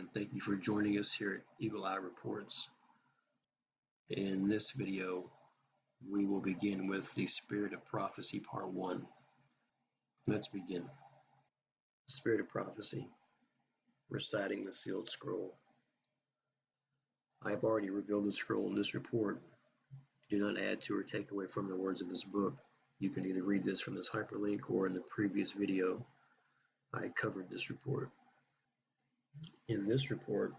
and thank you for joining us here at Eagle Eye Reports. In this video, we will begin with the Spirit of Prophecy Part 1. Let's begin. The Spirit of Prophecy, reciting the sealed scroll. I have already revealed the scroll in this report. Do not add to or take away from the words of this book. You can either read this from this hyperlink or in the previous video I covered this report. In this report,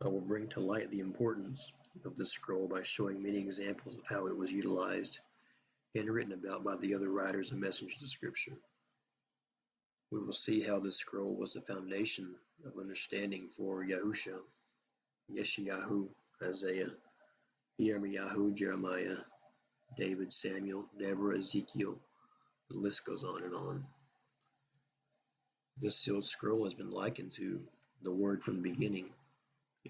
I will bring to light the importance of this scroll by showing many examples of how it was utilized and written about by the other writers and messengers of Scripture. We will see how this scroll was the foundation of understanding for Yahusha, Yeshayahu, Isaiah, Yirmiyahu, Jeremiah, David, Samuel, Deborah, Ezekiel. The list goes on and on. This sealed scroll has been likened to the Word from the beginning,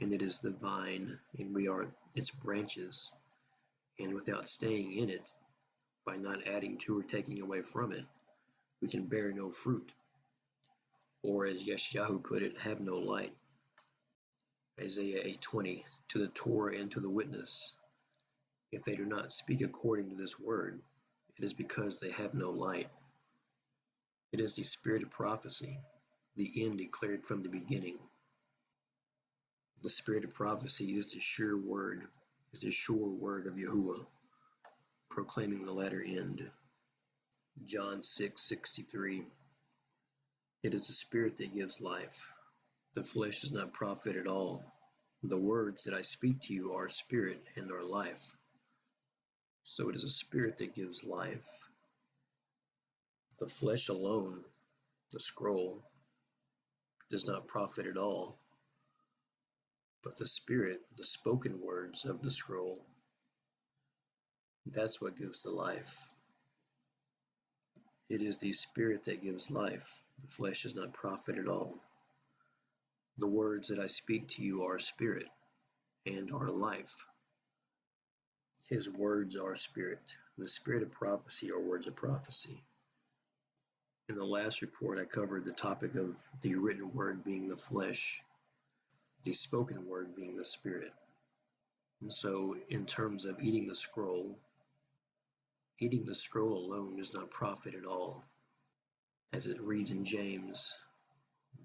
and it is the vine, and we are its branches. And without staying in it, by not adding to or taking away from it, we can bear no fruit. Or as Yeshayahu put it, have no light. Isaiah 8:20, to the Torah and to the witness. If they do not speak according to this word, it is because they have no light. It is the spirit of prophecy, the end declared from the beginning. The spirit of prophecy is the sure word, of Yahuwah, proclaiming the latter end. John 6:63. It is the spirit that gives life. The flesh does not profit at all. The words that I speak to you are spirit and are life. So it is a spirit that gives life. The flesh alone, the scroll, does not profit at all. But the spirit, the spoken words of the scroll, that's what gives the life. It is the spirit that gives life. The flesh does not profit at all. The words that I speak to you are spirit and are life. His words are spirit. The spirit of prophecy are words of prophecy. In the last report, I covered the topic of the written word being the flesh, the spoken word being the spirit. And so, in terms of eating the scroll alone does not profit at all. As it reads in James,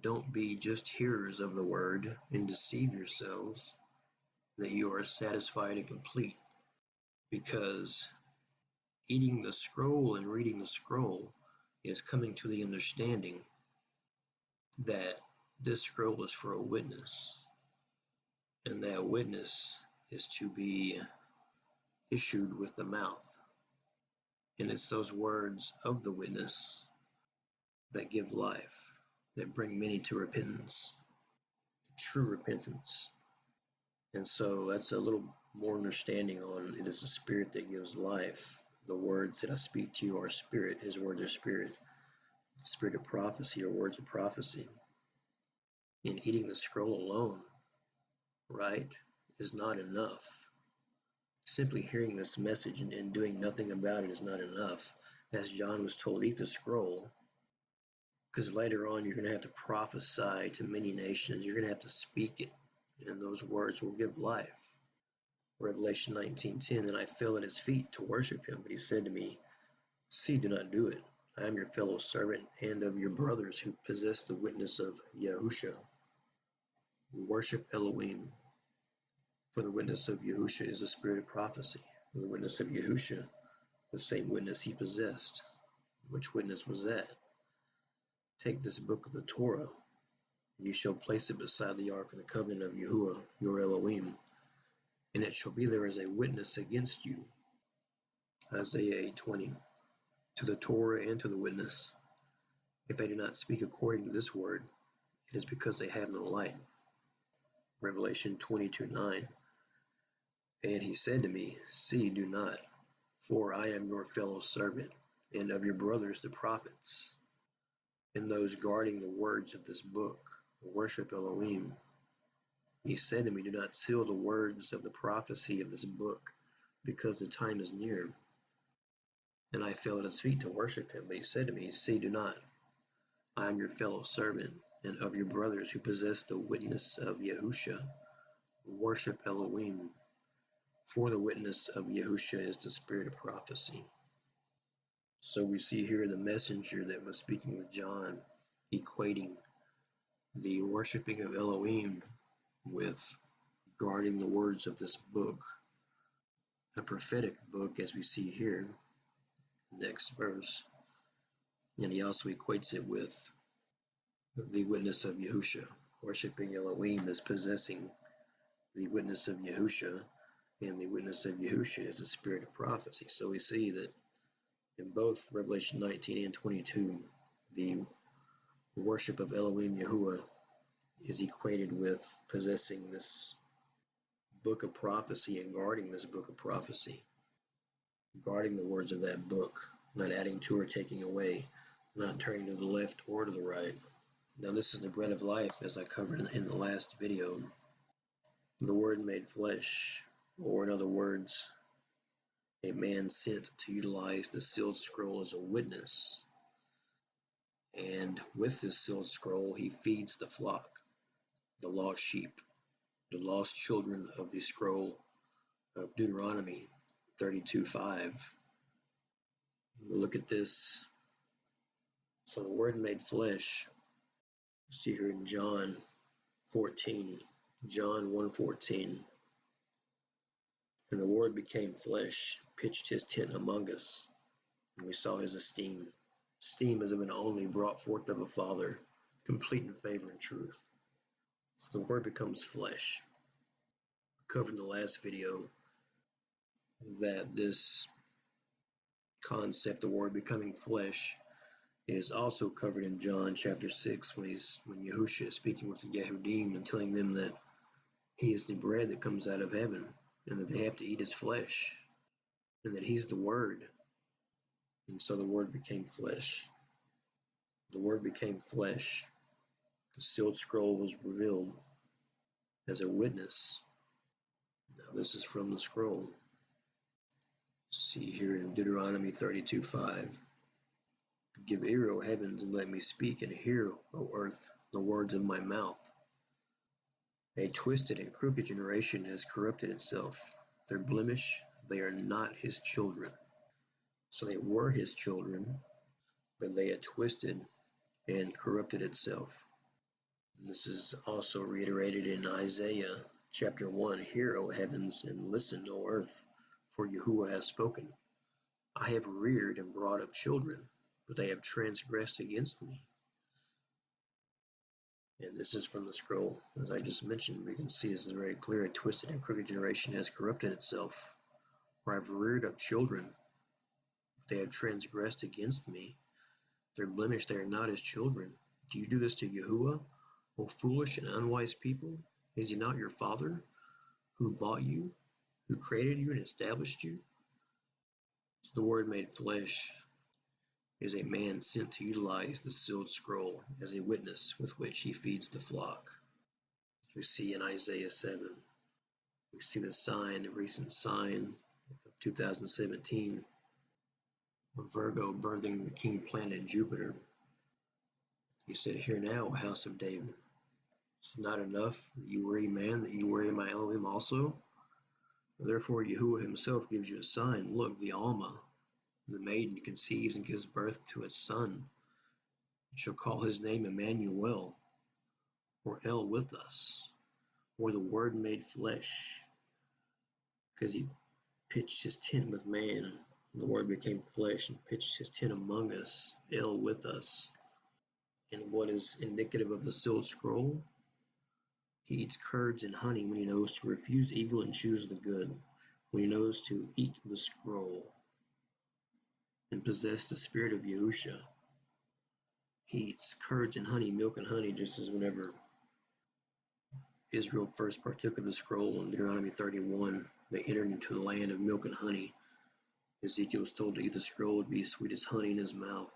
don't be just hearers of the word and deceive yourselves that you are satisfied and complete, because eating the scroll and reading the scroll is coming to the understanding that this scroll is for a witness, and that witness is to be issued with the mouth. And it's those words of the witness that give life, that bring many to repentance, true repentance. And so that's a little more understanding on it is the spirit that gives life. The words that I speak to you are spirit, his words are spirit. The spirit of prophecy are words of prophecy. And eating the scroll alone, right, is not enough. Simply hearing this message and doing nothing about it is not enough. As John was told, eat the scroll, because later on you're going to have to prophesy to many nations. You're going to have to speak it, and those words will give life. Revelation 19:10, and I fell at his feet to worship him, but he said to me, see, do not do it. I am your fellow servant and of your brothers who possess the witness of Yahusha. Worship Elohim. For the witness of Yahusha is the spirit of prophecy. For the witness of Yahusha, the same witness he possessed. Which witness was that? Take this book of the Torah. You shall place it beside the ark of the covenant of Yahuwah, your Elohim, and it shall be there as a witness against you. Isaiah 8:20. To the Torah and to the witness. If they do not speak according to this word, it is because they have no light. Revelation 22:9. And he said to me, see, do not, for I am your fellow servant, and of your brothers the prophets, and those guarding the words of this book. Worship Elohim. He said to me, do not seal the words of the prophecy of this book, because the time is near. And I fell at his feet to worship him, but he said to me, see, do not. I am your fellow servant, and of your brothers who possess the witness of Yahusha, worship Elohim. For the witness of Yahusha is the spirit of prophecy. So we see here the messenger that was speaking with John, equating the worshiping of Elohim with guarding the words of this book, a prophetic book, as we see here, next verse. And he also equates it with the witness of Yahusha. Worshipping Elohim is possessing the witness of Yahusha, and the witness of Yahusha is the spirit of prophecy. So we see that in both Revelation 19 and 22, the worship of Elohim Yahuwah is equated with possessing this book of prophecy and guarding this book of prophecy, guarding the words of that book, not adding to or taking away, not turning to the left or to the right. Now this is the bread of life, as I covered in the last video. The Word made flesh, or in other words, a man sent to utilize the sealed scroll as a witness. And with this sealed scroll, he feeds the flock, the lost sheep, the lost children of the scroll of Deuteronomy 32:5. Look at this. So the Word made flesh. See here in John 14, John 1:14. And the Word became flesh, pitched his tent among us, and we saw his esteem. Esteem as of an only brought forth of a Father, complete in favor and truth. So the Word becomes flesh. We covered in the last video that this concept, the Word becoming flesh, is also covered in John chapter 6 when Yahushua is speaking with the Yehudim and telling them that he is the bread that comes out of heaven and that they have to eat his flesh and that he's the Word. And so the Word became flesh. The Word became flesh. The sealed scroll was revealed as a witness. Now this is from the scroll. See here in Deuteronomy 32:5. Give ear, O heavens, and let me speak, and hear, O earth, the words of my mouth. A twisted and crooked generation has corrupted itself. Their blemish, they are not his children. So they were his children, but they had twisted and corrupted itself. And this is also reiterated in Isaiah chapter 1. Hear, O heavens, and listen, O earth, for Yahuwah has spoken. I have reared and brought up children, but they have transgressed against me. And this is from the scroll. As I just mentioned, we can see this is very clear. A twisted and crooked generation has corrupted itself. For I have reared up children, but they have transgressed against me. Their blemish, they are not as children. Do you do this to Yahuwah, O foolish and unwise people? Is he not your Father, who bought you, who created you and established you? The Word made flesh is a man sent to utilize the sealed scroll as a witness with which he feeds the flock. We see in Isaiah 7. We see the sign, the recent sign of 2017 of Virgo birthing the king planet Jupiter. He said, Hear now, house of David. It's not enough that you worry man, that you worry my Elohim also. Therefore Yahuwah himself gives you a sign. Look, the Alma, the maiden conceives and gives birth to a son. You shall call his name Emmanuel, or El with us, or the Word made flesh, because he pitched his tent with man. And the Word became flesh and pitched his tent among us, El with us. And what is indicative of the sealed scroll? He eats curds and honey when he knows to refuse evil and choose the good, when he knows to eat the scroll and possess the spirit of Yahusha. He eats curds and honey, milk and honey, just as whenever Israel first partook of the scroll in Deuteronomy 31, they entered into the land of milk and honey. Ezekiel was told to eat the scroll, it would be sweet as honey in his mouth.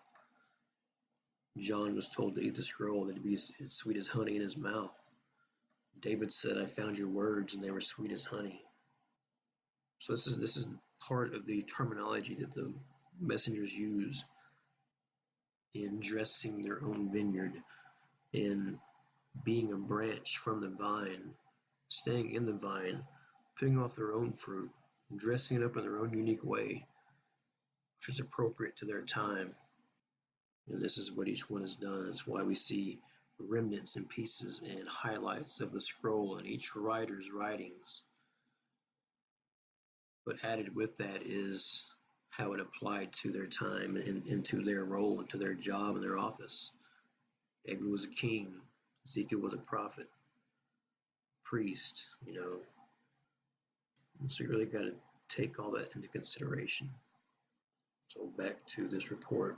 John was told to eat the scroll, that it would be as sweet as honey in his mouth. David said, I found your words, and they were sweet as honey. So this is part of the terminology that the messengers use in dressing their own vineyard. in being a branch from the vine, staying in the vine, putting off their own fruit, dressing it up in their own unique way, which is appropriate to their time. And this is what each one has done. It's why we see remnants and pieces and highlights of the scroll in each writer's writings. But added with that is how it applied to their time and to their role and to their job and their office. David was a king. Ezekiel was a prophet, priest, So you really got to take all that into consideration. So back to this report.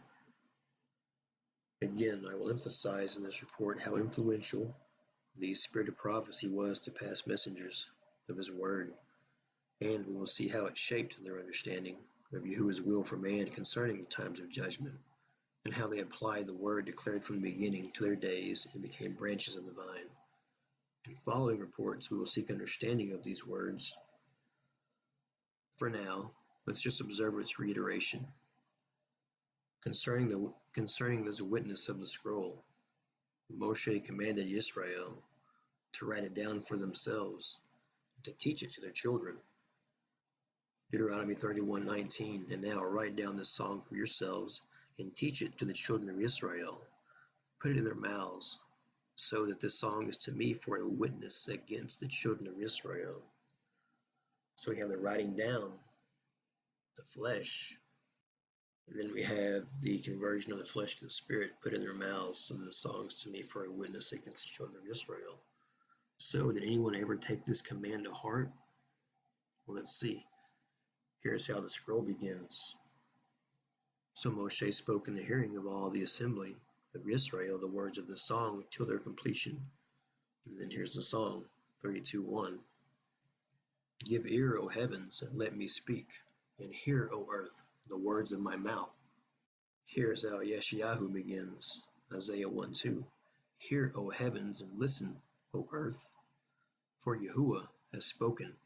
Again, I will emphasize in this report how influential the spirit of prophecy was to past messengers of his word, and we will see how it shaped their understanding of Yahuwah's will for man concerning the times of judgment, and how they applied the word declared from the beginning to their days and became branches of the vine. In following reports, we will seek understanding of these words. For now, let's just observe its reiteration. Concerning this witness of the scroll, Moshe commanded Israel to write it down for themselves and to teach it to their children. Deuteronomy 31:19, and now write down this song for yourselves and teach it to the children of Israel. Put it in their mouths, so that this song is to me for a witness against the children of Israel. So we have the writing down, the flesh, and then we have the conversion of the flesh to the spirit, put in their mouths, so that the song is to me for a witness against the children of Israel. So did anyone ever take this command to heart? Well, let's see. Here's how the scroll begins. So Moshe spoke in the hearing of all the assembly of Israel the words of the song till their completion. And then here's the song, 32:1. Give ear, O heavens, and let me speak, and hear, O earth, the words of my mouth. Here's how Yeshayahu begins, Isaiah 1:2. Hear, O heavens, and listen, O earth, for Yahuwah has spoken.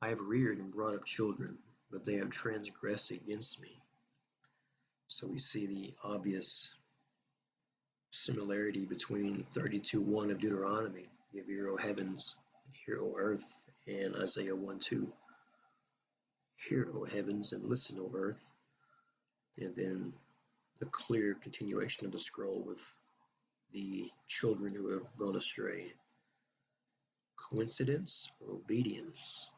I have reared and brought up children, but they have transgressed against me. So we see the obvious similarity between 32:1 of Deuteronomy, give ear, O heavens, and hear, O earth, and Isaiah 1:2. Hear, O heavens, and listen, O earth. And then the clear continuation of the scroll with the children who have gone astray. Coincidence or obedience?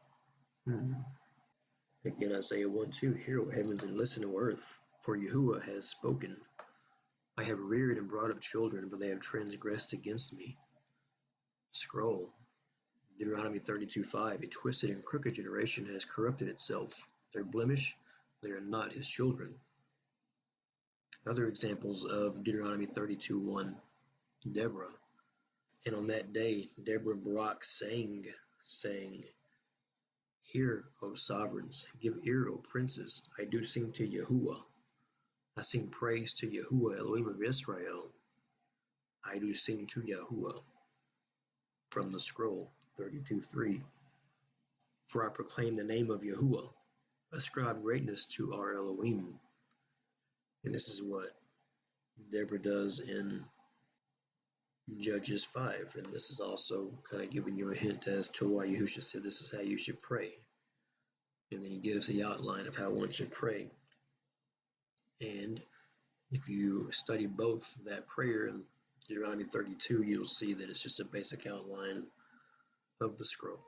Again, Isaiah 1:2, hear, O heavens, and listen, O earth, for Yahuwah has spoken. I have reared and brought up children, but they have transgressed against me. Scroll. Deuteronomy 32:5, a twisted and crooked generation has corrupted itself. Their blemish, they are not his children. Other examples of Deuteronomy 32:1, Deborah. And on that day, Deborah and Barak sang, saying, Hear, O sovereigns, give ear, O princes, I do sing to Yahuwah. I sing praise to Yahuwah, Elohim of Israel. I do sing to Yahuwah. From the scroll, 32:3. For I proclaim the name of Yahuwah, ascribe greatness to our Elohim. And this is what Deborah does in Judges 5, and this is also kind of giving you a hint as to why Yahushua said this is how you should pray. And then he gives the outline of how one should pray. And if you study both that prayer and Deuteronomy 32, you'll see that it's just a basic outline of the scroll.